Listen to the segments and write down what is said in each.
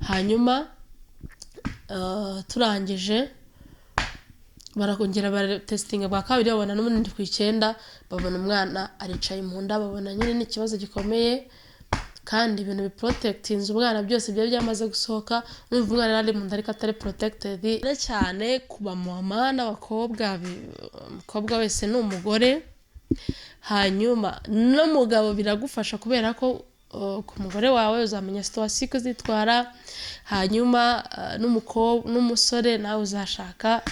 hanyuma turangije barakongera baratestinga bwa kabiri babona n'umunindi ku 9 babona umwana aricaye mu nda babona nyine n'ikibazo gikomeye kandi ibintu biprotectinze umwana byose byo byamaze gusohoka n'umva umwana ari mu nda ariko atari protected cyane kuba mama n'abakobwa umukobwa wese n'umugore hanyuma n'umugabo biragufasha kubera ko ku mugore wawe uzamenya situation ko zitwara hanyuma n'umusore nawe uzashaka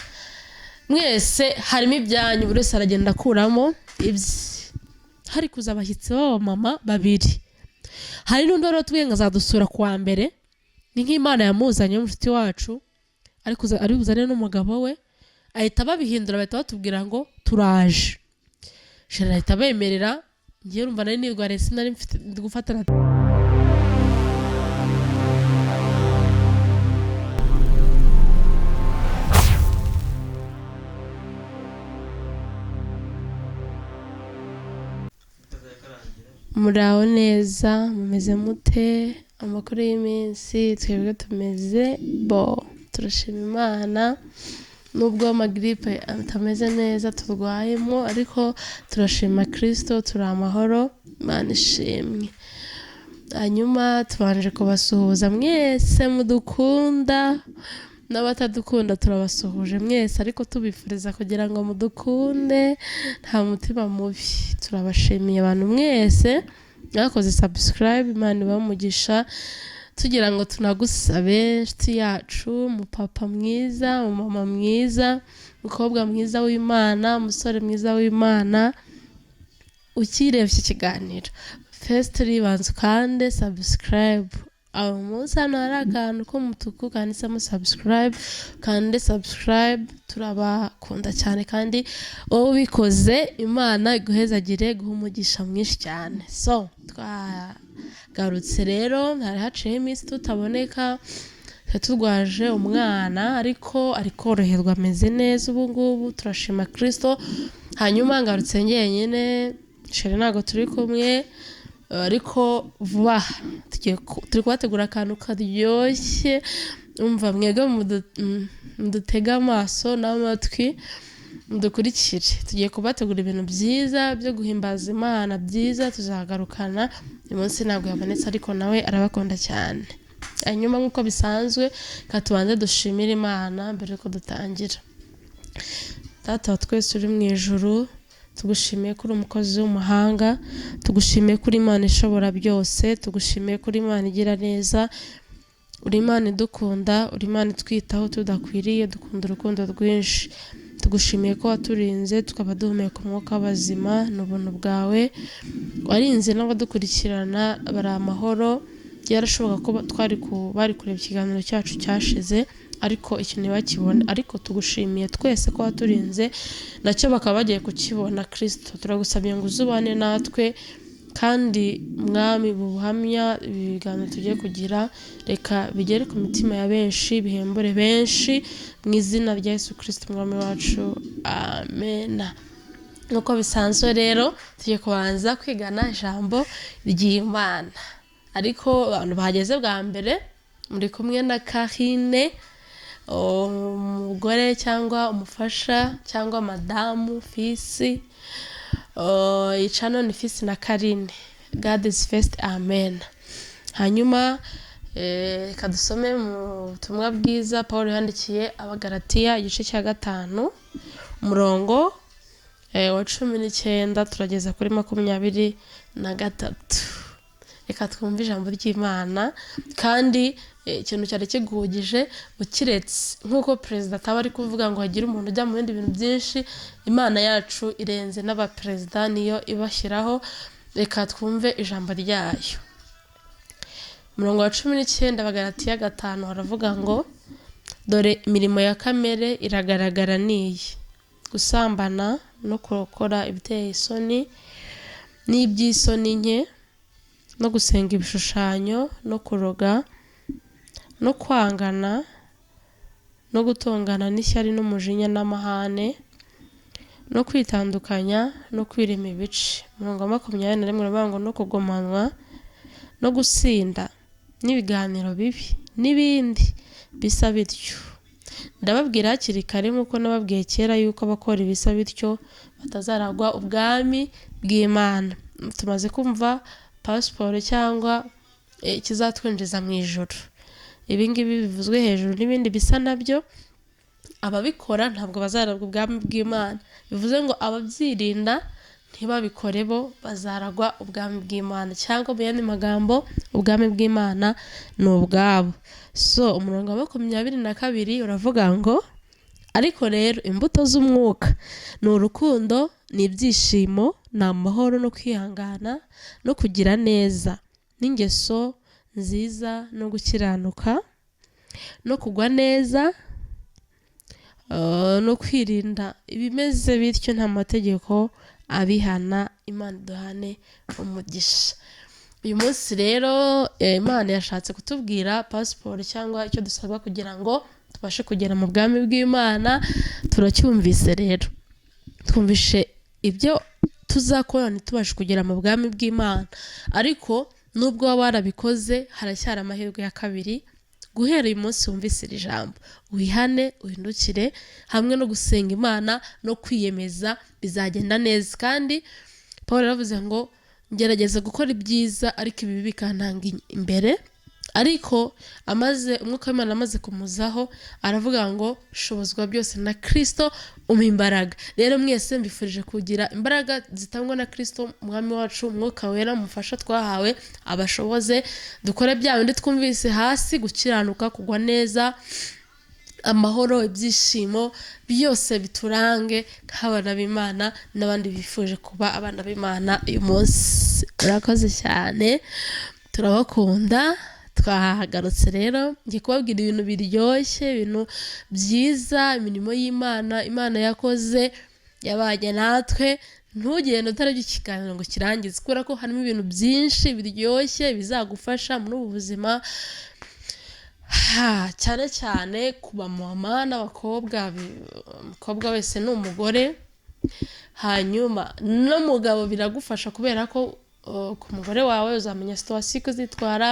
mwese harimo ibyanyu buri wese aragenda akuramo hari kuza abashyitsi b'aba mama babiri hari n'undi rero twenga zadusura kuwa mbere ni nk'Imana yamuzanye umushuti wacu ari buzane n'umugabo we ahita babihindura bahita batubwira ngo turaje shira ahita bemerera ngiye urumva nari nirware sinari mfite gufatana muraho neza mumeze mute amakuru y'iminsi twebwe tumeze turashima Imana nubwo amagripe atameze neza turwayemo ariko turashima Kristo turi amahoro Imana ishimwe hanyuma tubanje kubasuhuza mwese mudukunda n'abatadukunda turabasuhuje mwese ariko tubifuriza kugira ngo mudukunde nta mutima mubi turabashimiye abantu mwese mwakoze subscribe Imana ibamugisha tugira ngo tunagusabe inshuti yacu mupapa mwiza umama mwiza mukobwa mwiza w'Imana umusore mwiza w'Imana ukirebye ikiganiro first ribanze kandi subscribe munsi hano hari akantu k'umutuku kanditsemo subscribe turabakunda cyane kandi wowe ubikoze Imana iguhezagire guha umugisha mwinshi cyane twagarutse rero hari haciye iminsi tutaboneka turwaje umwana ariko ari koroherwa ameze neza ubu ngubu turashima Kristo hanyuma ngarutse njyenyine shere ntago turi kumwe ariko vuba turi kubategura akantu karyoshye umva mwega mudutega amaso n'amatwi mudukurikire tugiye kubategura ibintu byiza byo guhimbaza Imana byiza tuzagarukana uyu munsi ntabwo yabonetse ariko nawe arabakunda cyane hanyuma nk'uko bisanzwe katubanze dushimira Imana mbere ko dutangira Data wa twese uri mu ijuru tugushimiye kuri umukozi w'umuhanga tugushimiye kuri Imana ishobora byose tugushimiye kuri Imana igira neza uri Imana idukunda uri Imana itwitaho tudakwiriye dukunda urukundo rwinshi tugushimiye ko waturinze tukaba duhumeka umwuka w'abazima n'ubuntu bwawe warinze n'abadukurikirana bari amahoro yarashoboka ko bari kureba ikiganiro cyacu cyashize ariko ikintu bakibona ariko tugushimiye twese ko waturinze nacyo bakaba bagiye kukibona Kristo turagusabye ngo uzubane natwe kandi mwami buhamya ibiganiro tugiye kugira reka bigere ku mitima ya benshi bihembure benshi mu izina rya Yesu Kristo mwami wacu amen nuko bisanzwe rero tugiye kubanza kwigana ijambo ry'Imana ariko abantu bahageze bwa mbere muri kumwe na Karine umugore cyangwa umufasha cyangwa madamu fisi icano ni fisi na Karine God is first amen hanyuma kadusome mu butumwa bwiza Paul yandikiye abagalatiya igice cya 5 umurongo wa 19 turageza kuri 23 reka twumve ijambo ry'Imana kandi ikintu cyari kiguhugije ukiretse nkuko president ataba ari kuvuga ngo hagira umuntu ujya mu bindi bintu byinshi Imana yacu irenze n'abapresident niyo ibashyiraho reka twumve ijambo ryayo umurongo wa 19 abagalatiya 5 haravuga ngo dore imirimo ya kamere iragaragara niyi gusambana no kurokora ibiteye isoni n'iby'isoni nke no gusenga ibishushanyo no kuroga no kwangana no gutongana n'ishyari n'umujinya n'amahane no kwitandukanya no kwirema ibice umurongo wa 21 uravuga ngo no kugomanwa no gusinda n'ibiganiro bibi n'ibindi bisa bityo. Ndababwira hakiri kare nk'uko nababwiye kera yuko abakora ibisa bityo batazaragwa ubwami bw'Imana. Tumaze kumva pasiporo cyangwa ikizatwinjiza mu ijuru. Ibi ngibi bivuzwe hejuru n'ibindi bisa nabyo, ababikora ntabwo bazaragwa ubwami bw'Imana. Bivuze ngo ababyirinda ntibabikore bo bazaragwa ubwami bw'Imana, cyangwa mu yandi magambo ubwami bw'Imana ni ubwabo. So umurongo wa 22 uravuga ngo ariko rero imbuto z'umwuka ni urukundo, ni ibyishimo, ni amahoro no kwihangana no kugira neza, n'ingeso nziza no gukiranuka no kugwa neza, no kwirinda ibimeze bityo nta mategeko abihana. Imana duhane umugisha. Uyu munsi rero Imana yashatse kutubwira pasiporo cyangwa icyo dusabwa kugira ngo tubashe kugera mu bwami bw'Imana. Turacyumvise rero, twumvishe ibyo tuzakora ntitubashe kugera mu bwami bw'Imana, ariko nubwo waba warabikoze haracyari amahirwe ya kabiri. Guhera uyu munsi wumvise iri jambo, wihane uhindukire, hamwe no gusenga Imana no kwiyemeza bizagenda neza. Kandi Paul yaravuze ngo ngerageza gukora ibyiza ariko ibibi bikantanga imbere. Ariko umwuka w'Imana amaze kumuzaho aravuga ngo shobozwa byose na Kristo umpa imbaraga. Rero mwese mbifurije kugira imbaraga zitangwa na Kristo umwami wacu, umwuka wera mufasha twahawe abashoboze dukore bya bindi twumvise hasi: gukiranuka, kugwa neza, amahoro, ibyishimo, byose biturange nk'abana b'Imana n'abandi bifuje kuba abana b'Imana uyu munsi. Urakoze cyane, turabakunda. Twahagarutse rero ngiye kubabwira ibintu biryoshye, ibintu byiza, imirimo y'Imana Imana yakoze yabanye natwe. Ntugende utarabye ikiganiro ngo kirangize, kubera ko harimo ibintu byinshi biryoshye bizagufasha muri ubu buzima, cyane cyane ku bamama n'abakobwa. Umukobwa wese ni umugore, hanyuma n'umugabo biragufasha, kubera ko ku mugore wawe uzamenya situwasiyo uko uzitwara,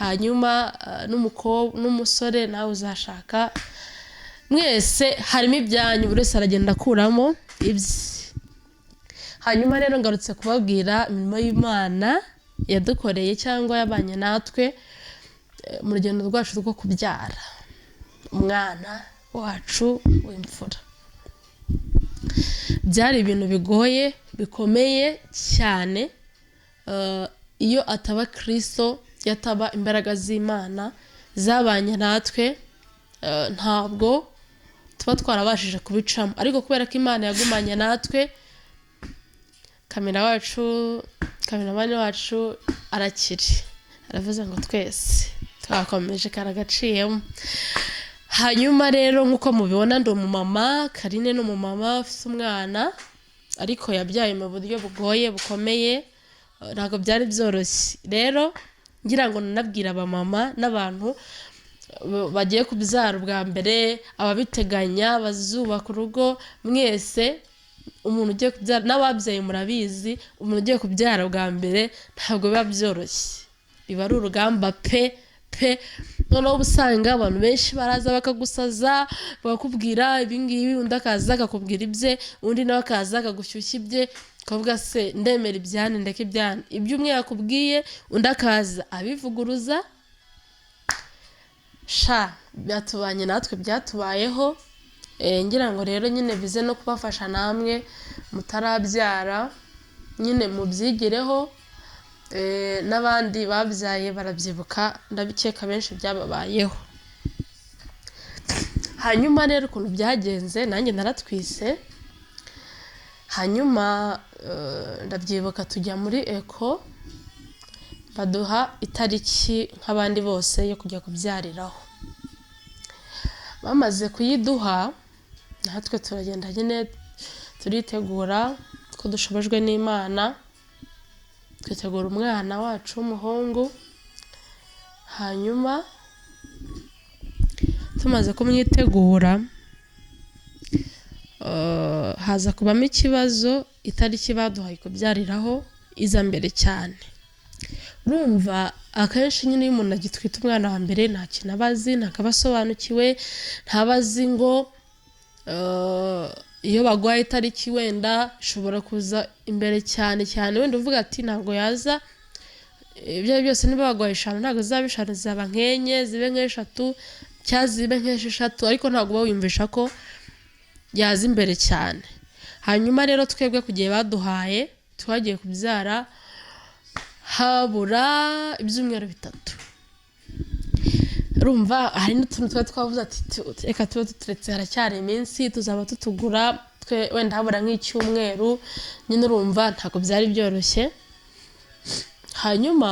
hanyuma n'umusore nawe uzashaka. Mwese harimo ibyanyu, buri wese aragenda akuramo ibye. Hanyuma rero ngarutse kubabwira imirimo y'Imana yadukoreye cyangwa yabanye natwe mu rugendo rwacu rwo kubyara umwana wacu w'imfura. Byari ibintu bigoye, bikomeye cyane. Iyo ataba Kristo, yataba imbaraga z'Imana zabanye natwe, ntabwo tuba twarabashije kubicamo. Ariko kubera ko Imana yagumanye natwe, kameramani wacu arakiri, aravuze ngo twese twakomeje karagaciyemo. Hanyuma rero nk'uko mubibona, ndi umumama, Karine ni umumama ufite umwana, ariko yabyaye mu buryo bugoye bukomeye, ntabwo byari byoroshye. Rero ngira ngo nanabwira abamama n'abantu bagiye kubyara ubwa mbere, ababiteganya bazubaka urugo, mwese umuntu ugiye kubyara n'ababyaye murabizi, umuntu ugiye kubyara bwa mbere ntabwo biba byoroshye, biba ari urugamba pe. Noneho usanga abantu benshi baraza bakagusaza, bakakubwira ibingibi, undi akaza akakubwira ibye, undi nawe akaza akagushyushya ibye, ukavuga se ndemera ibyane ndeke ibyane. Ibyo umwe yakubwiye undi akaza abivuguruza. Byatubanye natwe, byatubayeho. Ngira ngo rero nyine bize no kubafasha namwe mutarabyara, nyine mubyigireho. N'abandi babyaye barabyibuka, ndabikeka benshi byababayeho. Hanyuma rero ukuntu byagenze, nanjye naratwise. Hanyuma ndabyibuka tujya muri eko, baduha itariki nk'abandi bose yo kujya kubyariraho. Bamaze kuyiduha, natwe turagenda nyine turitegura ko dushobojwe n'Imana, twitegura umwana wacu w'umuhungu. Hanyuma tumaze kumwitegura, haza kubamo ikibazo. Itariki baduhaye kubyariraho iza mbere cyane, rumva akenshi nyine iyo umuntu agitwita umwana wa mbere nta kintu abazi ntakabasobanukiwe ntabazi ngo iyo bagwaye itariki wenda ishobora kuza imbere cyane cyane wenda uvuga ati ntabwo yaza ibyo byose niba bagwaye 5 ntabwo zaba 5 zaba nkenye zibe nk'eshatu cyangwa zibe nk'eshatu ariko ntabwo bawiyumvisha ko yaza imbere cyane. Hanyuma rero twebwe kugiye baduhaye twagiye kubyara habura ibyumweru 3 rumva hari n'utuntu twavuze ati reka tuba tuturetse haracyari iminsi tuzaba tutugura wenda habura nk'icyumweru nyine urumva ntabwo byari byoroshye. Hanyuma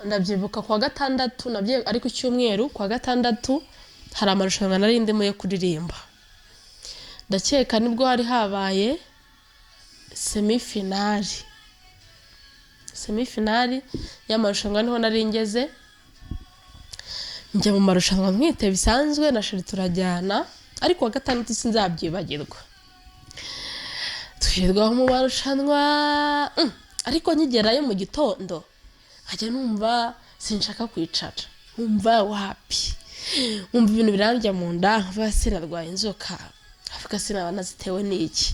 ndabyibuka kwa gatandatu nabye ariko icyumweru kwa gatandatu hari amarushanwa nari ndimo yo kuririmba ndakeka nibwo hari habaye semifinali y'amarushanwa niho nari ngeze njya mu marushanwa mwite bisanzwe na shiri turajyana ariko wa gatandatu sinzabyibagirwa twirirwaho mu marushanwa ariko nkigerayo mu gitondo nkajya numva sinshaka kwicara numva wapi numva ibintu birandya mu nda nkavuga sinarwaye inzoka avuga sinaba nazitewe n'iki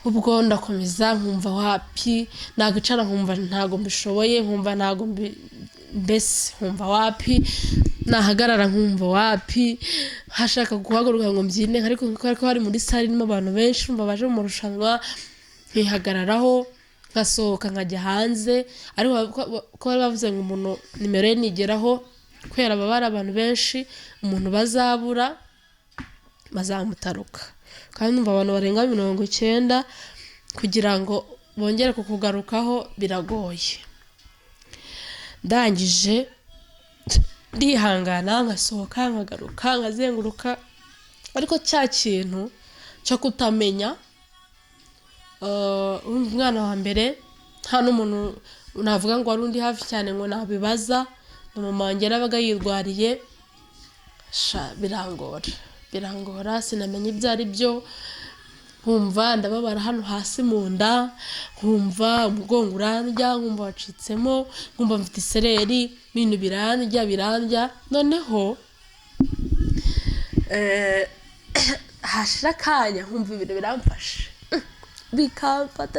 ubwo ndakomeza nkumva wapi nagicara nkumva ntago mbishoboye nkumva ntago mbese nkumva wapi nahagarara nkumva wapi hashaka guhaguruka ngo mbyine ariko ko hari muri sale irimo abantu benshi umva baje mu marushanwa nkihagararaho ngasohoka nkajya hanze ariko ko bari bavuze ngo umuntu nimero ye nigeraho kwera babara abantu benshi umuntu bazabura bazamutaruka kandi numva abantu barenga 90 kugira ngo bongere kukugarukaho biragoye. Ndangije ndihangana ngasohoka nkagaruka ngazenguruka ariko cya kintu cyo kutamenya umwana wa mbere nta n'umuntu navuga ngo ari undi hafi cyane ngo nabibaza mama wanjye nabaga yirwariye birangora sinamenye ibyo ari byo nkumva ndababara hano hasi mu nda nkumva umugongo urandya nkumva wacitsemo nkumva mfite isereri ibintu birandya noneho hashira kanya nkumva ibintu biramfashe bikamfata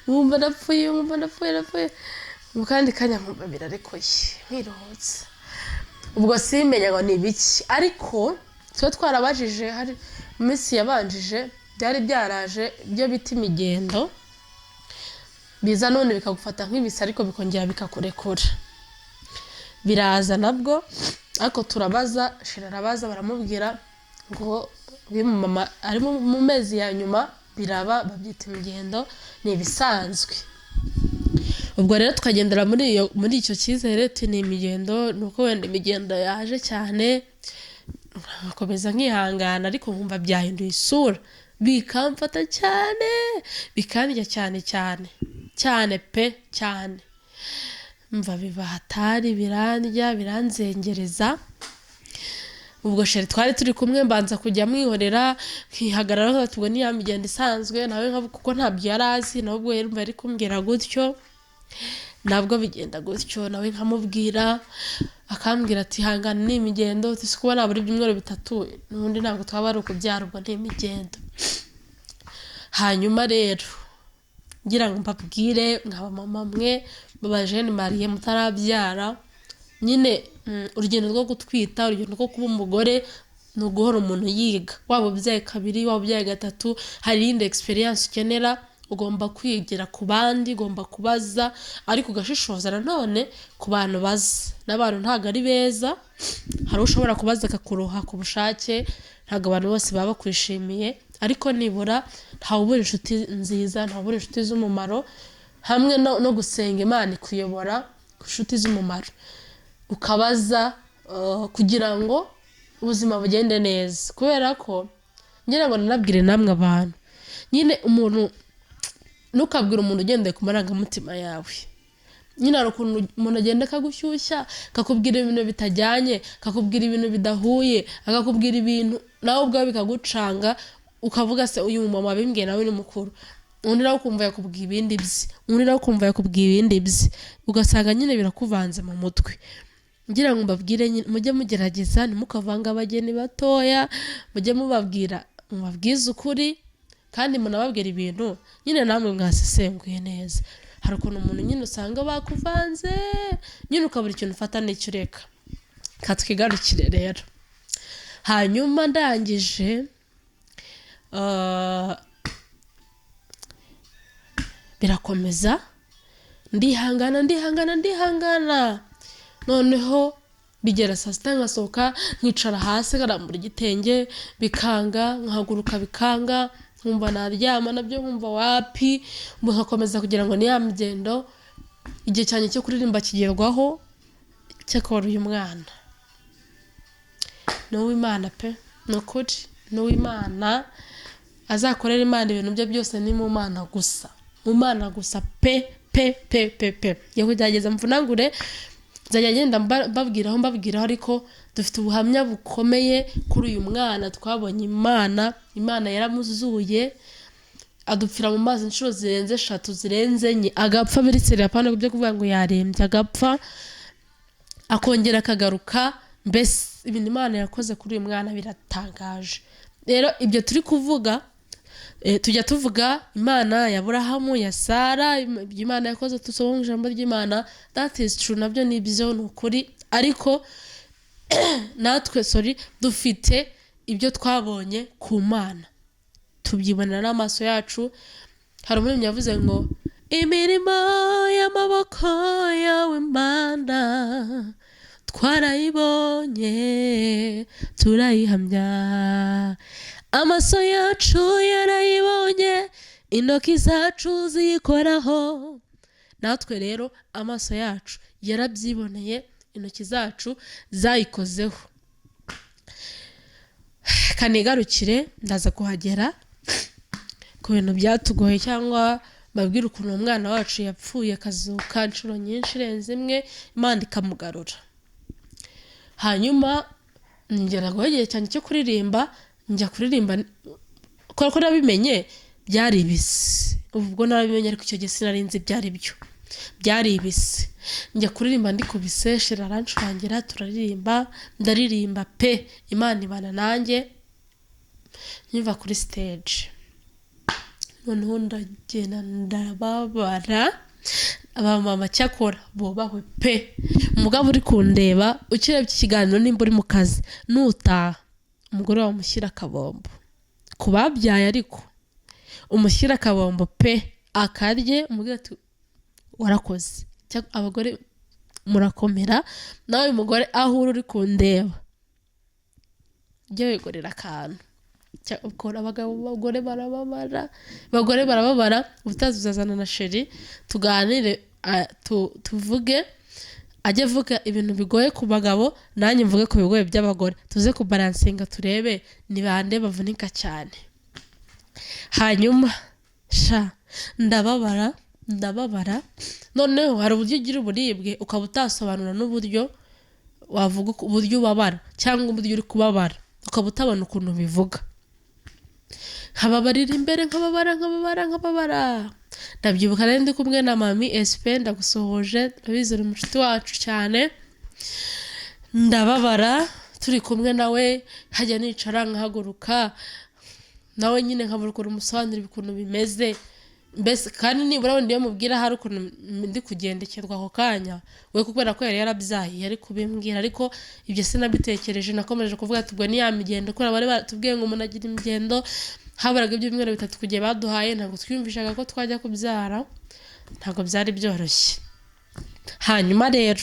nkumva napfuye mu kandi kanya nkumva birarekuye nkirohotse ubwo simenya ngo ni biki ariko twe twarabajije hari minsi yabanjije byari byaraje byo biti imigendo biza none bikagufata nk'ibisa ariko bikongera bikakurekura biraza nabwo ariko turabaza shirarabaza baramubwira ngo mama ari mu mezi ya nyuma biraba babyita imigendo ni ibisanzwe. Ubwo rero tukagendera muri icyo cyizere ni imigendo nuko wenda imigendo yaje cyane nakomeza nkihangana ariko nkumva byahinduye isura bikamfata cyane bikandya cyane pe cyane mva biba hatari biranzengereza. Ubwo sheri twari turi kumwe mbanza kujya mwihorera nkihagarara tubwo ni ya migendo isanzwe nawe kuko ntabyo yarazi nabwo yumva ari kumbwira gutyo nabwo bigenda gutyo nawe nkamubwira akambwira ati hangana ni imigendo tisikuba naburi byumweru 3 nundi ntabwo twaba ari ukubyara ubwo ni imigendo. Hanyuma rero ngira ngo mbabwire nkaba mama mwe baba Jeanne Marie mutarabyara nyine urugendo rwo gutwita urugendo rwo kuba umugore no guhora umuntu yiga waba ubyaye 2 waba ubyaye 3 hari indi experience ukenera ugomba kwigira ku bandi ugomba kubaza ariko ugashishoza nanone ku bantu baza n'abantu ntago ari beza hari ushobora kubaza akakuroha ku bushake ntago abantu bose baba kwishimiye ariko nibura ntawubura inshuti nziza ntawubura inshuti z'umumaro hamwe no gusenga Imana ikuyobora ku inshuti z'umumaro ukabaza kugira ngo ubuzima bugende neza kubera ko ngira ngo nanabwire namwe abantu nyine umuntu nukabwira umuntu ugendeye ku marangamutima yawe nyine ari ukuntu umuntu agenda akagushyushya akakubwira ibintu bitajyanye akakubwira ibintu bidahuye akakubwira ibintu nawe ubwawe bikagucanga ukavuga se uyu mama bimbwiye nawe ni mukuru undi nawe ukumva yakubwiye ibindi bye, undi nawe ukumva yakubwiye ibindi bye, ugasanga nyine birakuvanze mu mutwe. Ngira ngo mbabwire nyine mujye mugerageza ntimukavanga abageni batoya, mujye mubabwiza ukuri kandi munababwira ibintu nyine namwe mwasesenguye neza. Hari ukuntu umuntu nyine usanga bakuvanze nyine ukabura ikintu ufata n'icyo ureka. Katwigarukire rero. Hanyuma ndangije birakomeza ndihangana noneho bigera saa sita ngasohoka nkicara hasi nkarambura igitenge bikanga, nkahaguruka bikanga, nkumva naryama nabyo nkumva wapi, nkakomeza kugira ngo ni ya migendo. Igihe cyane cyo kuririmba kigerwaho, cyakora uyu mwana ni uw'Imana pe, ni ukuri ni uw'Imana, azakorera Imana ibintu bye byose ni mu Mana gusa, mu Mana gusa pe. Yewe byageze mvunagure nzajya ngenda mbabwiraho, ariko dufite ubuhamya bukomeye kuri uyu mwana. Twabonye Imana yaramuzuye adupfira mu mazi inshuro zirenze 3 zirenze enye, agapfa biritserera apana byo kuvuga ngo yarembye, agapfa akongera akagaruka. Mbese ibintu Imana yakoze kuri uyu mwana biratangaje. Rero ibyo turi kuvuga tujya tuvuga Imana ya Aburahamu, ya Sara, Imana yakoze tusoma mu ijambo ry'Imana, that is true, nabyo ni byo, ni ukuri. Ariko natwe dufite ibyo twabonye ku Mana, tubyibonera n'amaso yacu. Hari umuntu yavuze ngo imirimo y'amaboko yawe Mana twarayibonye turayihamya, amaso yacu yarayibonye, intoki zacu ziyikoraho. Natwe rero amaso yacu yarabyiboneye, intoki zacu zayikozeho. Kanigarukire ndaza kuhagera ku bintu byatugoye, cyangwa babwira ukuntu umwana wacu yapfuye akazuka inshuro nyinshi irenze imwe, Imana ikamugarura. Hanyuma ngera ngo igihe cyane cyo kuririmba, njya kuririmba ko nabimenye byari ibisi. Ubwo nabimenye ariko icyo gihe sinarinzi byari byo, byari ibisi. Njya kuririmba ndikubise, shira arancurangira, turaririmba, ndaririmba pe, Imana ibana nanjye. Nyiva kuri stage noneho ndagenda ndababara, abamama cyakora bubahwe pe. Umugabo uri kundeba ukirebye ikiganiro nimba uri mu kazi nutaha, umugore wawe umushyira akabombo, kubabyaye ariko umushyira akabombo pe, akarye umubwira ati warakoze. Abagore murakomera, nawe umugore aho uri kundeba jye wigorera akantu. Ukora abagore barababara, utazuzazana na sheri tuganire, tuvuge, ajye vuga ibintu bigoye ku bagabo, nanjye mvuge ku bigoye by'abagore, tuze kubalansinga turebe ni bande bavunika cyane. Hanyuma ndababara noneho hari uburyo ugira uburibwe ukaba utasobanura n'uburyo wavuga uburyo ubabara, cyangwa uburyo uri kubabara ukaba utabona ukuntu bivuga. Nkababarira imbere, nkababara. Ndabyibuka rero ndi kumwe na mami SP, ndagusohoje, ndabizi uri mushiti wacu cyane. Ndababara turi kumwe nawe, hajya nicara nkahaguruka, nawe nyine nkaburukura umusobanurira ukuntu bimeze. Mbese kandi nibura ndiyo mubwira hari ukuntu ndi kugendekerwa ako kanya, we kubera ko yari yarabyaye yari kubimbwira, ariko ibyo sinabitekereje. Nakomeje kuvuga ati ubwo ni ya migendo, ko bari batubwiye ngo umuntu agira imigendo, haburaga ibyumweru 3 kugiye baduhaye, ntabwo twiyumvishaga ko twajya kubyara, ntabwo byari byoroshye. Hanyuma rero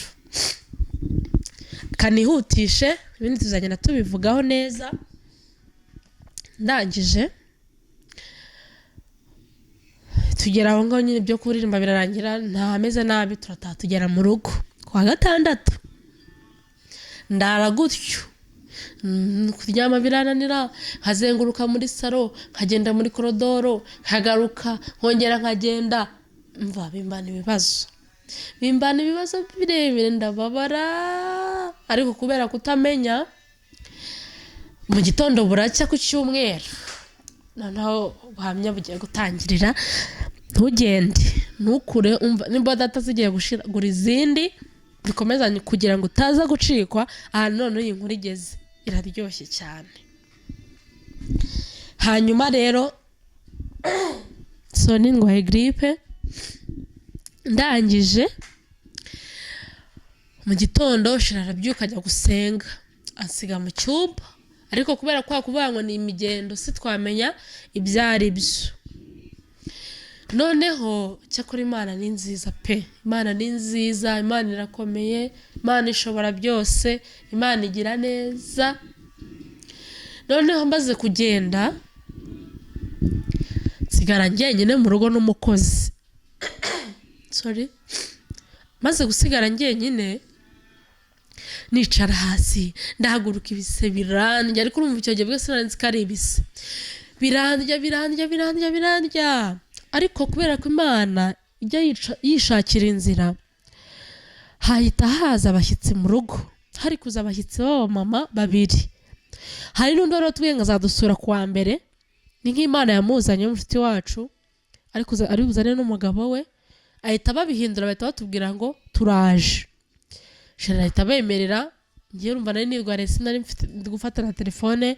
kanihutishe, ibindi tuzagenda tubivugaho neza. Ndangije tugera aho ngaho nyine byo kuririmba birarangira, ntameze nabi, turataha tugera mu rugo kwa gatandatu. Ndara gutyo, kuryama birananira, nkazenguruka muri salo, nkagenda muri korodoro, nkagaruka, nkongera nkagenda, mva bimbana ibibazo birebire, ndababara. Ariko kubera kutamenya, mu gitondo buracya ku cyumweru noneho ubuhamya bugiye gutangirira. Ntugende, ntukure, umva nimba data zigiye gura izindi bikomezanye kugira ngo utaza gucikwa. Ahantu none iyi nkuru igeze iraryoshye cyane. Hanyuma rero Soni ndwaye gripe, ndangije mu gitondo Shira arabyuka ajya gusenga ansiga mu cyumba, ariko kubera kwa kuvuga ngo ni imigendo sitwamenya ibyari byo. Noneho cyakora Imana ni nziza pe, Imana ni nziza, Imana irakomeye, Imana ishobora byose, Imana igira neza. Noneho mbaze kugenda sigara njyenyine mu rugo n'umukozi maze gusigara njyenyine nicara hasi ndahaguruka ibise birandya, ariko urumva icyo gihe bwose nari nzi ko ari ibise birandya, ariko kubera ko Imana ijya yishakira inzira, hahita haza abashyitsi mu rugo. Hari kuza abashyitsi b'abamama babiri, hari n'undi wari watubwiye ngo azadusura kuwa mbere, ni nk'Imana yamuzanye umushuti wacu, ariko ari buzane n'umugabo we, ahita babihindura bahita batubwira ngo turaje. Shira ahita bemerera, ngiye urumva nari nirwariye sinari mfite gufata na telefone,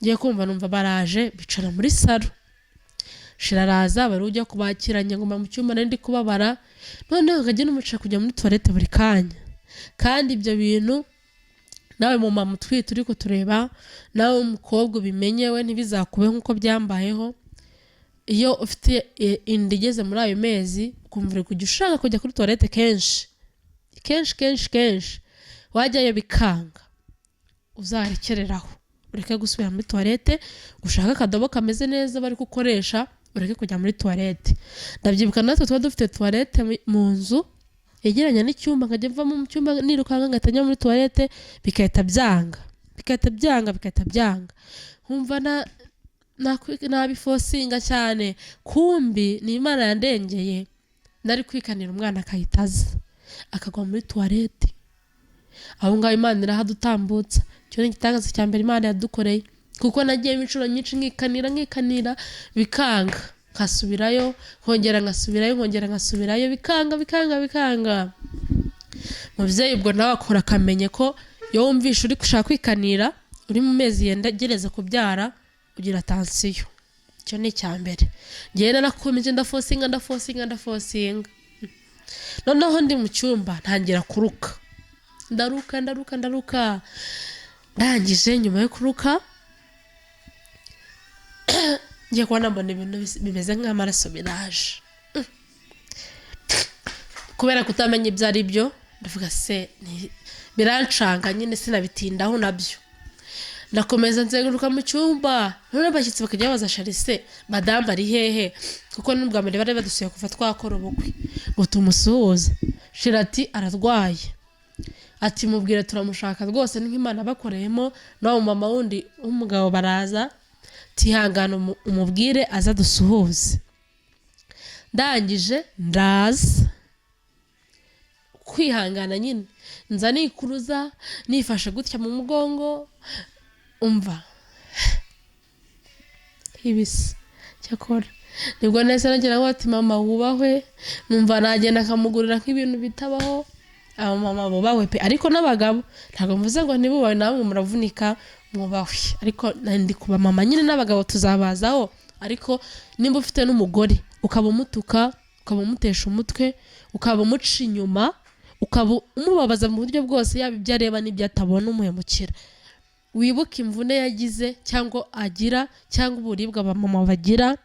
ngiye kumva numva baraje bicara muri salo. Shira araza bari ujya kubakiranya ngoma mu cyumba nari ndi kubabara, noneho nkajya n'umuca kujya muri toilette buri kanya. Kandi ibyo bintu nawe mu mama utwite uri kutureba, nawe umukobwa ubimenyewe ntibizakube nk'uko byambayeho. Iyo ufite inda igeze muri ayo mezi ukumva uri kujya ushaka kujya kuri toilette kenshi, wajyayo bikanga, uzarekereraho ureke gusubira muri toilette, gushaka akadobo kameze neza bari gukoresha ureke kujya muri toilette. Ndabyibuka natwe tuba dufite toilette mu nzu yegeranya n'icyumba, nkajya mva mu cyumba nirukanga ngatanya muri toilette bikahita byanga, nkumva nabifosinga cyane. Kumbi ni Imana yandengeye, nari kwikanira umwana akahita aza akagwa muri toilette. Aho ngaho Imana irahadutambutsa. Cyo ni igitangaza cya mbere Imana yadukoreye, kuko nagiye inshuro nyinshi nkikanira bikanga, nkasubirayo nkongera bikanga. Mubyeyi ubwo nawe akora akamenye ko iyo wumvisha uri gushaka kwikanira uri mu mezi yendagereza kubyara ugira tension. Cyo ni cya mbere. Ngiye narakomeje ndafosinga. Noneho ndi mu cyumba ntangira kuruka, ndaruka. Ndangije nyuma yo kuruka ngiye kubona mbona ibintu bimeze nk'amaraso biraje. Kubera kutamenya ibyo ari byo ndavuga se birancanga nyine sinabitindaho nabyo. Ndakomeza nzenguruka mu cyumba, none abashyitsi bakajya babaza Sharise madame ari hehe, kuko n'ubwa mbere bari badusuye kuva twakora ubukwe ngo tumusuhuze. Shira ati ararwaye, ati mubwire turamushaka rwose nk'Imana bakoreyemo. nawe mama wundi umugabo baraza, tihangana umubwire aza dusuhuze. Ndangije ndaza kwihangana nyine, nza nikuruza nifashe gutya mu mugongo, umva ibisi cyakora nibwo nese nagira ngo ati mama wubahwe, numva nagenda akamugurira nk'ibintu bitabaho. Aba mama bubahwe pe, ariko n'abagabo ntabwo mvuze ngo nibubawe namwe muravunika, mwubahwe. Ariko ndi kuba mama nyine n'abagabo tuzabazaho, ariko nimba ufite n'umugore ukaba umutuka, ukaba umutesha umutwe, ukaba umuca inyuma, ukaba umubabaza mu buryo bwose, yaba ibyo areba n'ibyo atabona umuhemukira, wibuke imvune yagize cyangwa agira cyangwa uburibwe abamama bagira.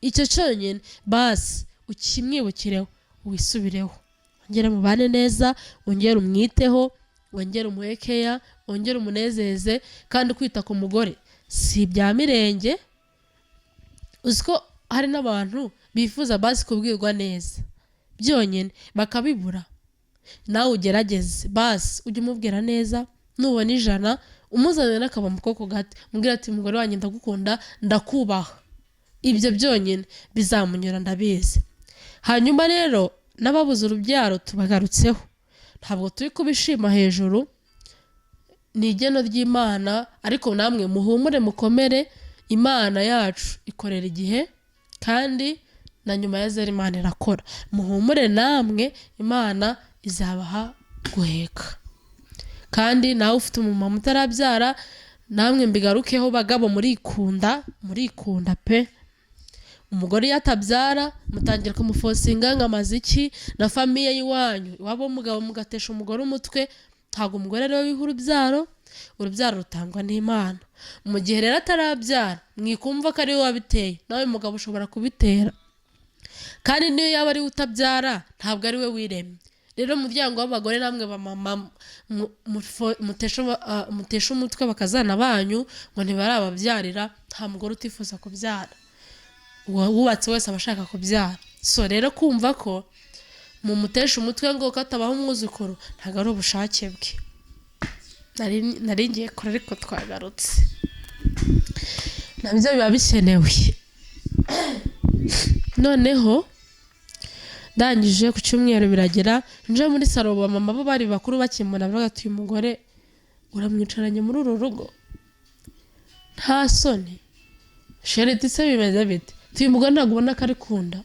Icyo cyonyine basi ukimwibukireho wisubireho, wongere mubane neza, wongere umwiteho, wongere umuhekeya, wongere umunezeze. Kandi kwita ku mugore si ibya mirenge. Uziko hari n'abantu bifuza basi kubwirwa neza byonyine bakabibura. Nawe ugerageze basi ujye umubwira neza, nubona 100 umuzanire n'akaba mu koko gato, mubwira ati mugore wanjye ndagukunda ndakubaha. Ibyo byonyine bizamunyura ndabizi. Hanyuma rero n'ababuze urubyaro tubagarutseho, ntabwo turi kubishima hejuru, ni igeno ry'Imana, ariko namwe muhumure mukomere. Imana yacu ikorera igihe kandi na nyuma ya zero Imana irakora. Muhumure namwe Imana izabaha guheka. Kandi nawe ufite umumama utarabyara namwe mbigarukeho bagabo murikunda pe. Umugore yatabyara mutangira kumufosinga nk'amaziki na famiye yiwanyu iwabo mugabo mugatesha umugore umutwe. Ntago umugore rero wiha urubyaro rutangwa n'Imana. Mu gihe rero atarabyara mwikumva ko ari we wabiteye nawe mugabo ushobora kubitera, kandi niyo yaba ari utabyara ntabwo ari we wiremye. Rero umuryango w'abagore namwe bamama mutesha umutwe bakazana banyu ngo ntibarababyarira. Nta mugore utifuza kubyara, wubatse wese abashaka kubyara. So rero kumva ko mumutesha umutwe ngo katabaho umwuzukuru ntabwo ari ubushake bwe. Nari ngiye kure ariko twagarutse, nabyo biba bikenewe. Noneho ndangije ku cyumweru biragera nje muri salo, mama bo bari bakuru bakimuna bavuga ati uyu mugore uramwicaranye muri uru rugo nta soni. Sheriti se bimeze bite? Uyu mugore ntabwo ubona ko ari kunda.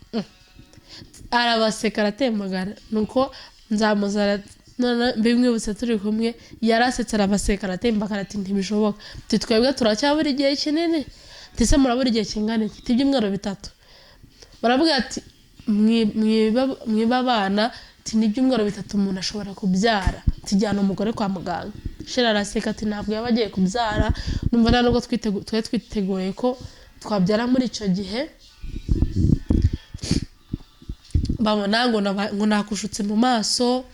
Arabaseka aratembagara, nuko nzamuzara none bimwibutse turi kumwe yarasetse arabaseka aratembagara ati ntibishoboka. Twebwe turacyabura igihe kinini. Tise murabura igihe kingana iki? Ibyumweru 3. Baravuga ati mwiba abana n'ibyumweru 3 umuntu ashobora kubyara. Tujyana umugore kwa muganga. Shera araseka ati ntabwo yaba agiye kubyara, numva nta nubwo twiteguye ko twabyara muri icyo gihe. Babona ngo nakushutse mu maso,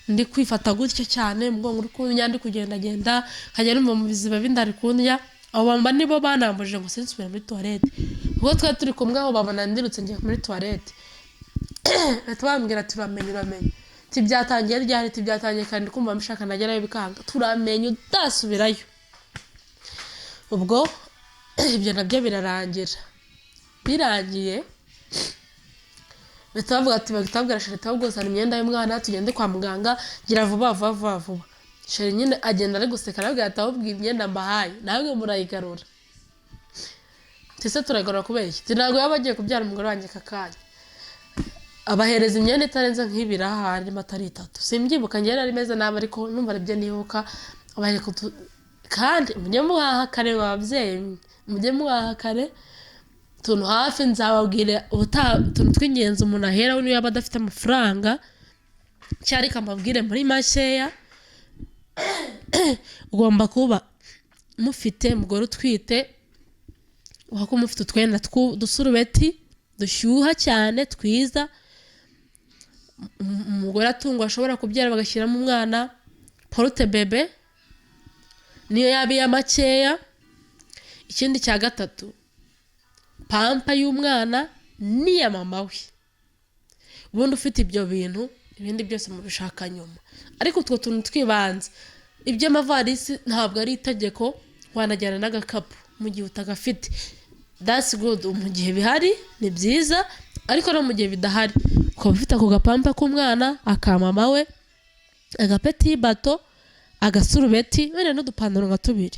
ndi kwifata gutyo cyane, mugongo uri kunya, ndi kugenda nkajya numva mu biziba bindari kundya. Abo bamba nibo banambuje ngo sinsubira muri toilette. Ubwo twari turi kumwe aho babona ndirutse ngiye muri toilette. Batubambwira turamenye. Tibyatangiye ryari, tibyatangiye kandi kumva mshaka nagerayo bikanga. Turamenye udasubirayo. Ubwo ibyo nabyo birarangira. Birangiye batavuga ati bagitabwira Sherita ahubwo zana imyenda y'umwana tugende kwa muganga gira vuba. Shere nyine agenda ari guseka arabwira ati ahubwo imyenda mbahaye nawe murayigarura. Tese turagarura kubeshya. Tinago yabagiye kubyara umugore wanjye kakanya. Abahereza imyenda itarenze nk'ibiraha hari matari 3. Simbyibuka ngera ari meza naba ariko numva aribyo nibuka. Abaye kandi mujye muhaha kare babyeyi, mujye muhaha kare tuntu hafi. Nzababwira tuntu tw'ingenzi umuntu ahera niyo yaba adafite amafaranga cyari kamabwire muri makeya. Ugomba kuba mufite umugore utwite, wako mufite utwenda dusurubeti dushyuha cyane twiza. Umugore atungwa ashobora kubyara bagashyiramo umwana porute bebe niyo yabiye makeya. Ikindi cya 3 pampa y'umwana niya mama we. Ubundi ufite ibyo bintu ibindi byose mubishaka nyuma, ariko utwo tuntu twibanze iby'amavarisi ntabwo ari itegeko. Wanajyana n'agakapu mu gihe utagafite, that's good. Mu gihe bihari ni byiza, ariko no mu gihe bidahari ko ufite ako gapampa k'umwana akamama we, agapeti bato, agasurubeti wenda n'udupantaro nka 2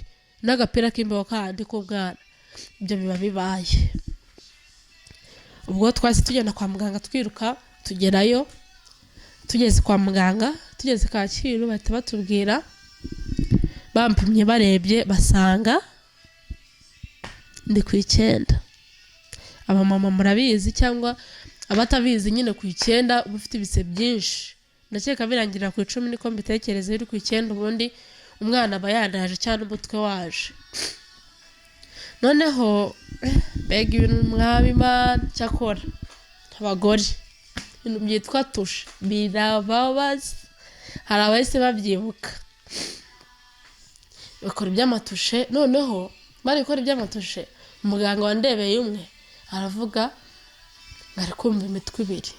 n'agapira k'imbeho kandi k'umwana. Ibyo biba bibaye. Ubwo twase tugenda kwa muganga twiruka tugerayo. Tugeze kwa muganga, tugeze Kacyiru bahita batubwira, bampimye barebye basanga ndi ku 9. Abamama murabizi cyangwa abatabizi nyine ku 9 uba ufite ibise byinshi. Ndakeka birangirira ku 10 niko mbitekereza. Iri ku 9 ubundi umwana aba yanaje cyane umutwe waje. Noneho bega ibintu mwabimana cyakora abagore ibintu byitwa tushe birababaza. Hari abahise babyibuka bakora iby'amatushe. Noneho bari gukora iby'amatushe, umuganga wandebeye umwe aravuga bari kumva imitwe 2.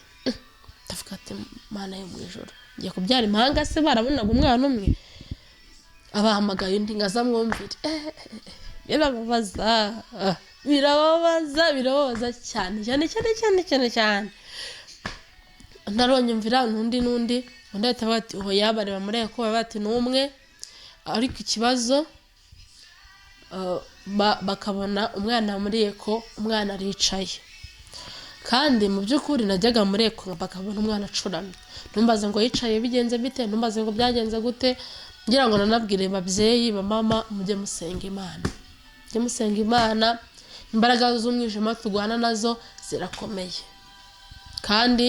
Ndavuga ati mana yo mu ijoro ngiye kubyara impanga se barabonaga umwana umwe. Abahamagaye undi ngaza mwumvire. Birababaza cyane. Naronyumvira n'undi undi ahita bati uho yabareba muri ko bati n'umwe, ariko ikibazo bakabona umwana muri eko umwana aricaye, kandi mu by'ukuri najyaga muri eko bakabona umwana acuramye, ntumbaze ngo yicaye bigenze bite, ntumbaze ngo byagenze gute, ngira ngo nanabwire babyeyi mama mujye musenga Imana, mujye musenga Imana, imbaraga z'umwijima turwana nazo zirakomeye, kandi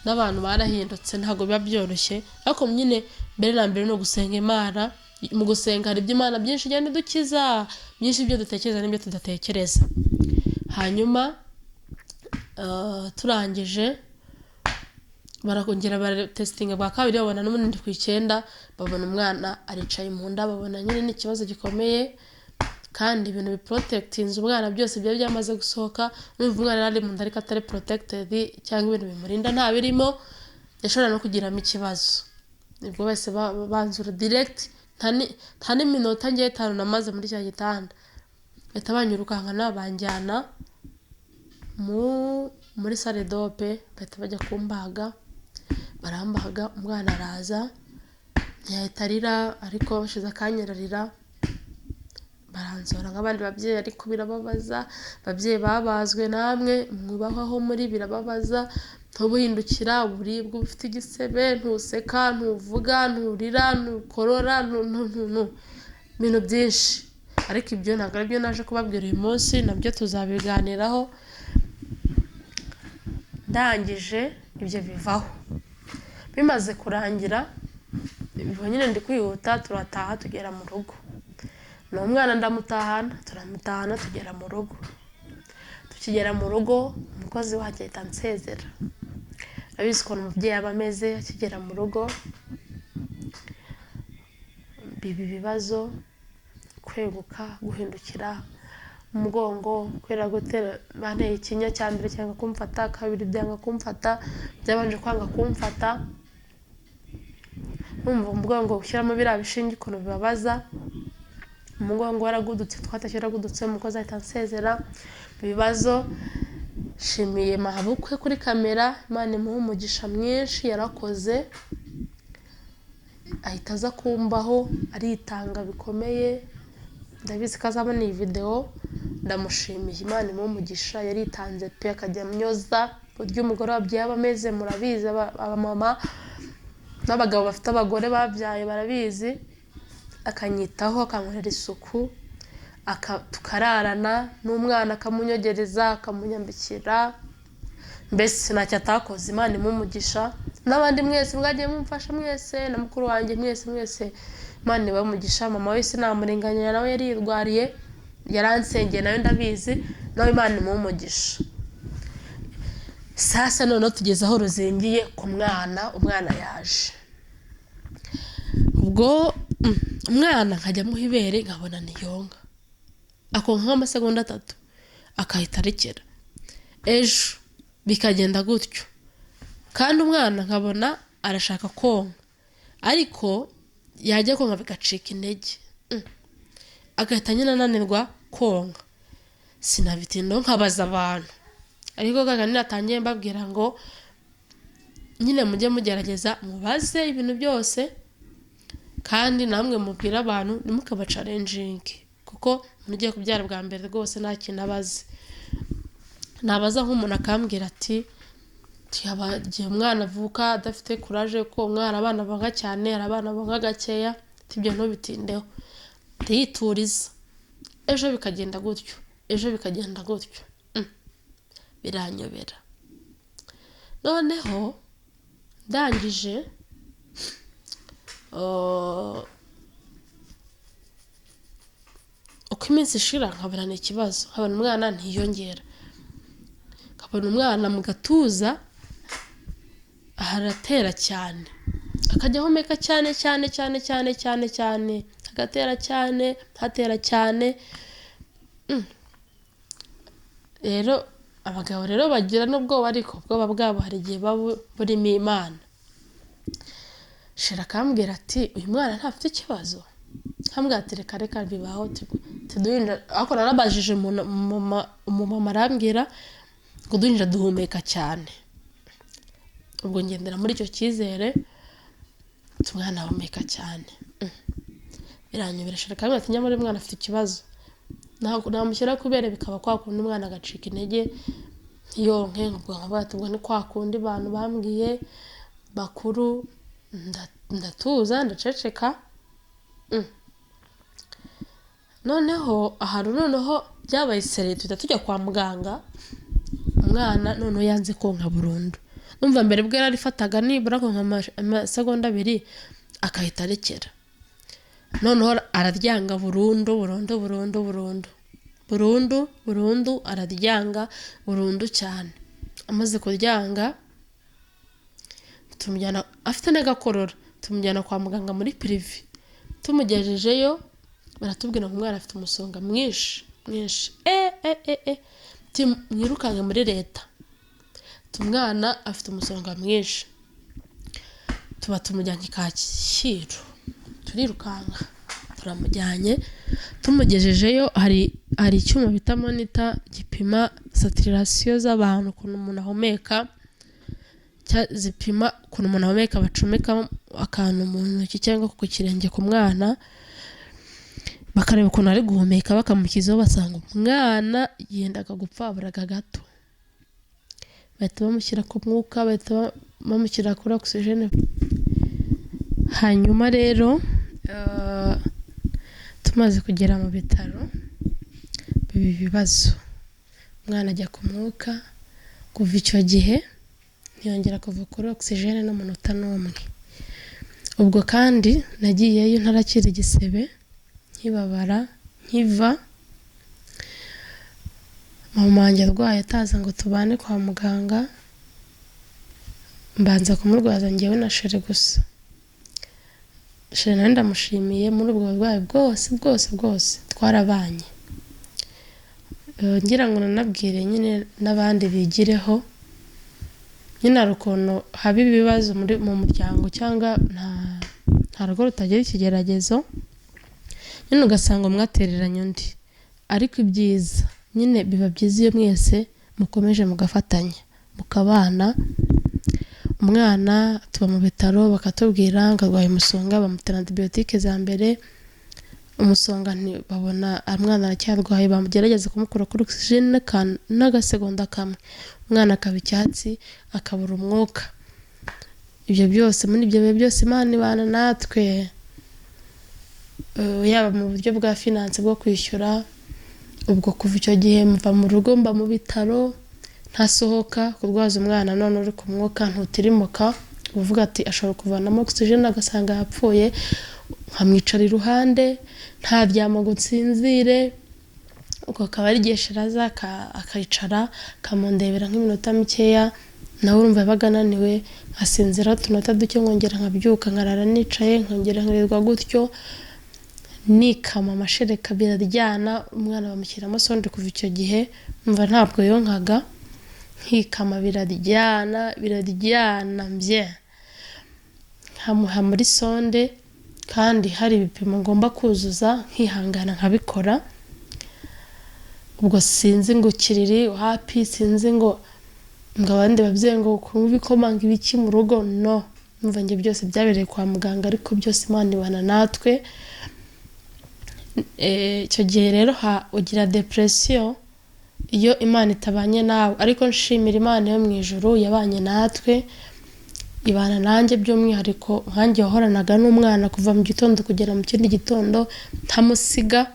n'abantu barahindutse ntago biba byoroshye, ariko nyine mbere na mbere no gusenga Imana. Mu gusenga hari iby'Imana byinshi igenda idukiza, byinshi ibyo dutekereza n'ibyo tudatekereza. Hanyuma turangije barakongera baratestinga bwa kabiri, babona n'ubundi ku 9 babona umwana aricaye mu nda, babona nyine n'ikibazo gikomeye, kandi ibintu biprotectinze umwana byose byari byamaze gusohoka, n'umva umwana ari mu nda ariko atari protected cyangwa ibintu bimurinda nta birimo, yashobora no kugiramo ikibazo. Nibwo bose banzura direct, nta n'iminota ngiye 5 namaze muri cya gitanda, bahita banyirukankana banjyana muri salle dope, bahita bajya kumbaga, barambaga, umwana araza ntiyahita arira, ariko bashize akanya ararira, baranzora nk'abandi babyeyi, ariko birababaza. Babyeyi babazwe namwe mwubaho muri birababaza, ntubuhindukira uburibwe ufite igisebe, ntuseka, ntuvuga, nturira, ntukorora, ibintu byinshi, ariko ibyo ntabwo ari byo naje kubabwira uyu munsi, nabyo tuzabiganiraho. Ndangije ibyo bivaho, bimaze kurangira biba nyine ndi kwihuta, turataha tugera mu rugo, n'umwana ndamutahana, turamutahana tugera mu rugo. Tukigera mu rugo umukozi wacu ahita ansezera, abizi ukuntu umubyeyi aba ameze akigera mu rugo. Biba ibibazo, kweguka, guhindukira umugongo, kwera gutera, banteye ikinya cya mbere cyangwa kumfata, kabiri byanga kumfata, byabanje kwanga kumfata, numva umugongo ushyiramo biriya bishinge ukuntu bibabaza, umugongo waragudutse, twatashye waragudutse, umukozi ahita ansezera. Ibibazo, shimiye mahabukwe kuri kamera, Imana imuhe umugisha mwinshi, yarakoze, ahita aza kumbaho aritanga bikomeye, ndabizi ko azabona iyi video, ndamushimiye, Imana imuhe umugisha, yaritanze pe, akajya myoza buryo umugore wabyaye aba ameze, murabizi abamama n'abagabo bafite abagore babyaye barabizi, akanyitaho, akankorera isuku, tukararana, n'umwana akamunyogereza, akamunyambikira, mbese ntacyo atakoze. Imana imuhe umugisha, n'abandi mwese mwagiye mumfasha mwese, na mukuru wanjye mwese, Imana ibahe umugisha. Mama we sinamurenganya, nawe yarirwariye, yaransengeye, nawe ndabizi, nawe Imana imuhe umugisha. Sasa noneho tugeze aho ruzingiye ku mwana, umwana yaje, ubwo umwana nkajya muha ibere nkabona niyonka, akonka nk'amasegonda 3 akahita arekera, ejo bikagenda gutyo, kandi umwana nkabona arashaka konka, ariko yajya konka bigacika intege, agahita nyine ananirwa konka. Sinabitindaho nkabaza abantu, ariko kaganira atangiye mbabwira ngo nyine mujye mugerageza mubaze ibintu byose, kandi namwe mubwira abantu nimukaba challenging, kuko mugiye kubyara bwa mbere rwose nta kintu abazi. Nabaza nk'umuntu akambwira ati tuyabagiye umwana avuka adafite courage, ko umwana abana banga cyane, abana banga gakeya, tibyo ntubitindeho, ndiyituriza, ejo bikagenda gutyo, ejo bikagenda gutyo, biranyobera. Noneho ndangije uko iminsi ishira nkabona n'ikibazo, nkabona umwana ntiyongera, nkabona umwana mu gatuza haratera cyane, akajya ahomeka cyane, agatera cyane, hatera cyane. Rero abagabo rero bagira n'ubwoba, ariko ubwoba bwabo hari igihe burimo Imana. Shira akambwira ati uyu mwana ntafite ikibazo, nkambwira ati reka bibaho, tuduhinja, ariko narabajije umumama arambwira ngo duhinja duhumeka cyane, ubwo ngendera muri icyo cyizere, umwana ahumeka cyane, biranyobera. Shira akambwira ati nyamara umwana afite ikibazo, namushyira kubera bikaba kwa kundi umwana agacika intege yonke ubwo ni kwa kundi abantu bambwiye bakuru ndatuza ndaceceka. Noneho byabaye sere tujya kwa muganga, umwana noneho yanze konka burundu. Numva mbere bwo yarifataga nibura amasegonda 2 akahita arekera. Noneho araryanga burundu araryanga burundu cyane. Amaze kuryanga tumujyana afite n'agakorora, tumujyana kwa muganga muri prive. Tumugejejeyo baratubwira ngo umwana afite umusonga mwinshi. Mwirukange muri leta, umwana afite umusonga mwinshi. Tumujyanye Kacyiru, turirukanga turamujyanye. Tumugejejeyo hari icyuma bita monitor gipima saturation z'abantu ukuntu umuntu ahumeka, zipima ukuntu umuntu ahumeka, bacomeka akantu mu ntoki cyangwa ku kirenge ku mwana bakareba ukuntu ari guhumeka, bakamukizaho basanga umwana yendaga gupfa aburaga gato. Bahita bamushyira ku mwuka, bahita bamushyira kuri oxygene. Hanyuma rero tumaze kugera mu bitaro bibi bibazo, umwana ajya ku mwuka. Kuva icyo gihe ntiyongera kuva kuri oxygene n'umunota n'umwe. Ubwo kandi nagiyeyo ntarakira igisebe, nkibabara nkiva. Mama wanjye arwaye ataza ngo tubane kwa muganga, mbanza kumurwaza njyewe na Shere gusa. Shere nawe ndamushimiye muri ubwo burwayi bwose twarabanye. Ngira ngo nanabwire nyine n'abandi bigireho, nyine hari ukuntu haba ibibazo mu muryango cyangwa nta rugo rutagira ikigeragezo, nyine ugasanga mwatereranye undi. Ariko ibyiza nyine biba byiza iyo mwese mukomeje mugafatanya mukabana. Umwana tuba mu bitaro bakatubwira ngo arwaye umusonga, bamutera antibiyotike za mbere. Umusonga babona umwana aracyarwaye, bamugerageza kumukura kuri oxygene n'agasegonda kamwe, umwana akaba icyatsi akabura umwuka. Ibyo byose muri ibyo bihe byose Imana ibana natwe, yaba mu buryo bwa finance bwo kwishyura. Ubwo kuva icyo gihe mva mu rugo mba mu bitaro ntasohoka, kurwaza umwana none uri ku mwuka ntutirimuka, uvuga ati ashobora kuvanamo oxygene agasanga yapfuye, nkamwicara iruhande ntaryama ngo nsinzire. Ubwo akaba ari igihe Shiraza akicara akamundebera nk'iminota mikeya, nawe urumva yabaga ananiwe, nkasinzira utunota duke nkongera nkabyuka nkarara nicaye, nkongera nkirirwa gutyo nikama amashereka biraryana. Umwana bamushyiramo sonde. Kuva icyo gihe mva ntabwo yonkaga, nkikama biraryana mbye, nkamuha muri sonde kandi hari ibipimo ngomba kuzuza, nkihangana nkabikora. Ubwo sinzi ngo kiriri happy, sinzi ngo abandi babyeyi ngo kubikomanga ibiki mu rugo, no, numva nge byose byabereye kwa muganga, ariko byose Imana ibana natwe. Icyo gihe rero ugira depression iyo Imana itabanye nawe, ariko nshimira Imana yo mu ijuru yabanye natwe, ibana nanjye by'umwihariko. Nkanjye wahoranaga n'umwana kuva mu gitondo kugera mu kindi gitondo ntamusiga,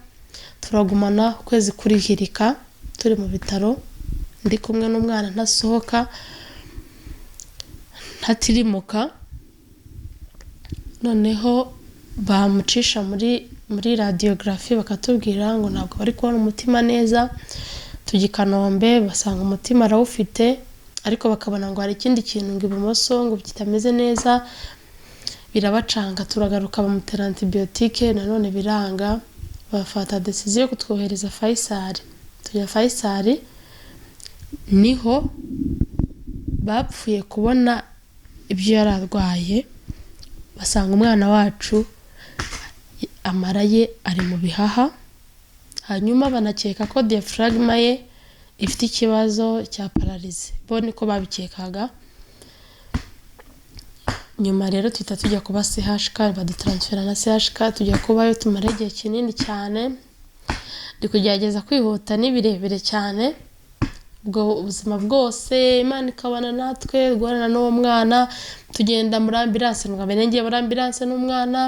turagumana ukwezi kurihirika turi mu bitaro, ndi kumwe n'umwana ntasohoka ntatirimuka. Noneho bamucisha muri radiography bakatubwira ngo ntabwo bari kubona umutima neza. Tujya i Kanombe basanga umutima arawufite, ariko bakabona ngo hari ikindi kintu ngo ibumoso ngo kitameze neza. Birabacanga, turagaruka bamutera antibiyotike nanone biranga, bafata decision yo kutwohereza Faisal. Tujya Faisal, niho bapfuye kubona ibyo yararwaye, basanga umwana wacu amara ye ari mu bihaha. Hanyuma banakeka ko diaphragma ye ifite ikibazo cya paralyze, bo niko babikekaga. Nyuma rero tujya kuba CHK, badutransfera na CHK, tujya kubayo tumara igihe kinini cyane. ndi kugerageza kwihuta n'ibirebire cyane ubwo ubuzima bwose Imana ikabana natwe guhorana n'uwo mwana tugenda muri ambulance ngiye muri ambulance n'umwana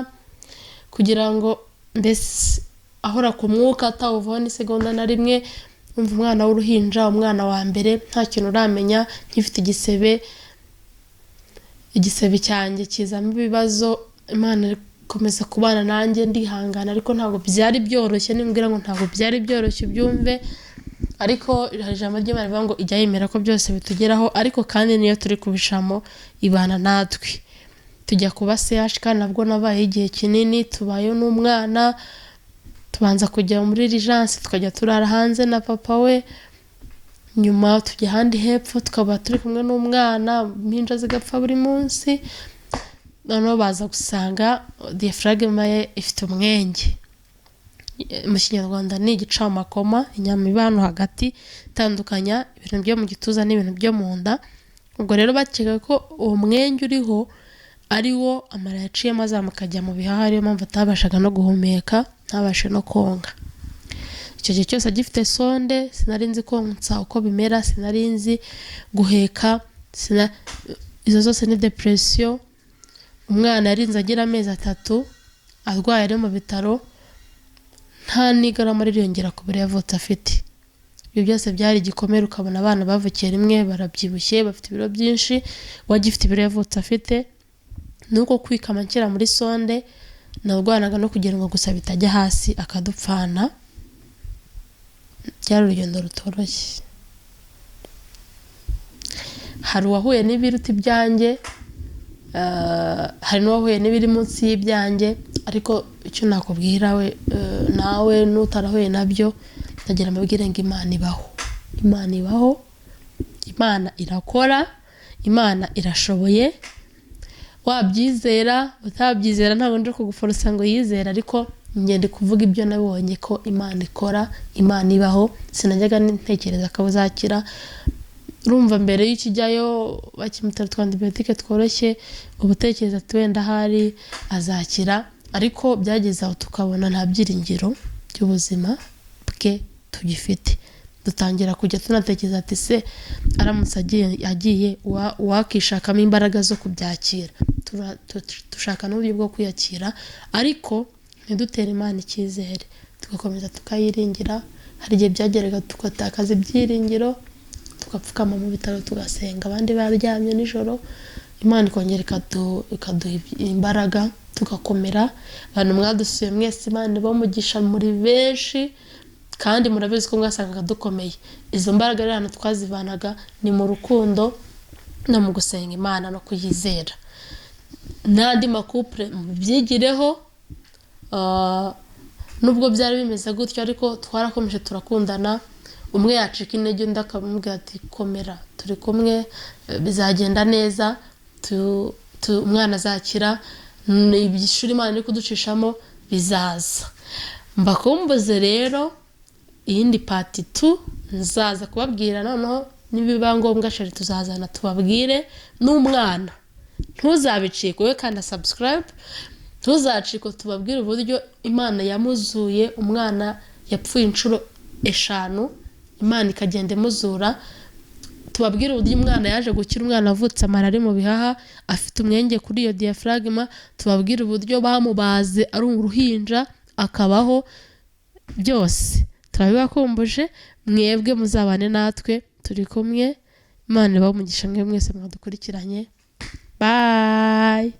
kugira ngo mbese ahora ku mwuka atawuvaho ni segonda na rimwe umva umwana w'uruhinja umwana wa mbere nta kintu uramenya nkifite igisebe cyanjye kizamo ibibazo Imana ikomeza kubana nanjye ndihangana ariko ntabwo byari byoroshye nimbwira ngo ntabwo byari byoroshye byumve ariko ijambo ry'Imana rivuga ngo ijya yemera ko byose bitugeraho ariko kandi niyo turi kubishamo ibana natwe tujya kuba CH kandi nabwo nabaye igihe kinini tubayo n'umwana tubanza kujya muri urgence tukajya turara hanze na papa we nyuma tujya handi hepfo tukaba turi kumwe n'umwana impinja zigapfa buri munsi noneho baza gusanga diaphragme ye ifite umwenge mu Kinyarwanda ni igicamakoma inyama ibano hagati tandukanya ibintu byo mu gituza n'ibintu byo mu nda ubwo rero bakeka ko uwo mwenge uriho ari wo amara yaciye mazamuka ajya mu bihaha ariyo mpamvu atabashaga no guhumeka ntabashe no konka icyo gihe cyose agifite sonde sinari nzi konsa uko bimera sinari nzi guheka izo zose ni depression umwana yarinze agira amezi 3 arwaye ari mu bitaro nta n'igarama ririyongera ku biro yavutse afite ibyo byose byari igikomere ukabona abana bavukiye rimwe barabyibushye bafite ibiro byinshi wagifite ibiro yavutse afite nuko kwikama nkira muri sonde narwanaga no kugira ngo gusa bitajya hasi akadupfana byari urugendo rutoroshye hari uwahuye n'ibiruti byanjye hari n'uwahuye n'ibiri munsi y'ibyanjye ariko icyo nakubwira we nawe n'utarahuye nabyo ndagira amabwire ngo Imana ibaho Imana irakora Imana irashoboye wabyizera utabyizera ntabwo nje kuguforosa ngo yizera ariko ngende kuvuga ibyo nabonye ko Imana ikora Imana ibaho sinajyaga ntekereza ko uzakira urumva mbere y'ikijyayo bakimutera twandibiotique tworoshye ubutekereza twenda hari azakira ariko byageze aho tukabona nta byiringiro by'ubuzima bwe tugifite dutangira kujya tunatekereza ati se aramutse agiye wakishakamo imbaraga zo kubyakira dushaka n'uburyo bwo kwiyakira ariko ntidutere Imana icyizere tugakomeza tukayiringira hari igihe byageraga tugatakaza ibyiringiro tugapfukama mu bitaro tugasenga abandi baryamye nijoro Imana ikongera ikaduha imbaraga tugakomera abantu mwadusuye mwese Imana ibamugisha muri benshi kandi murabizi ko mwasangaga dukomeye izo mbaraga rero twazivanaga ni mu rukundo no mu gusenga Imana no kuyizera n'andi makupure mubyigireho nubwo byari bimeze gutyo ariko twarakomeje turakundana umwe yacika intege undi akamubwira ati komera turi kumwe bizagenda neza umwana azakira ibishuri Imana iri kuducishamo bizaza mbakumbuze rero iyindi part 2 nzaza kubabwira noneho nibiba ngombwa sheri tuzazana tubabwire n'umwana ntuzabicike we kandi subscribe tuzaciko tubabwire uburyo Imana yamuzuye umwana yapfuye inshuro 5 Imana ikagenda imuzura tubabwire uburyo umwana yaje gukira umwana avutse amara ari mu bihaha afite umwenge kuri iyo diaphragme tubabwire uburyo bamubaze ari uruhinja akabaho byose turabibakumbuje mwebwe muzabane natwe turi kumwe Imana ibamugisha mwese mwadukurikiranye bye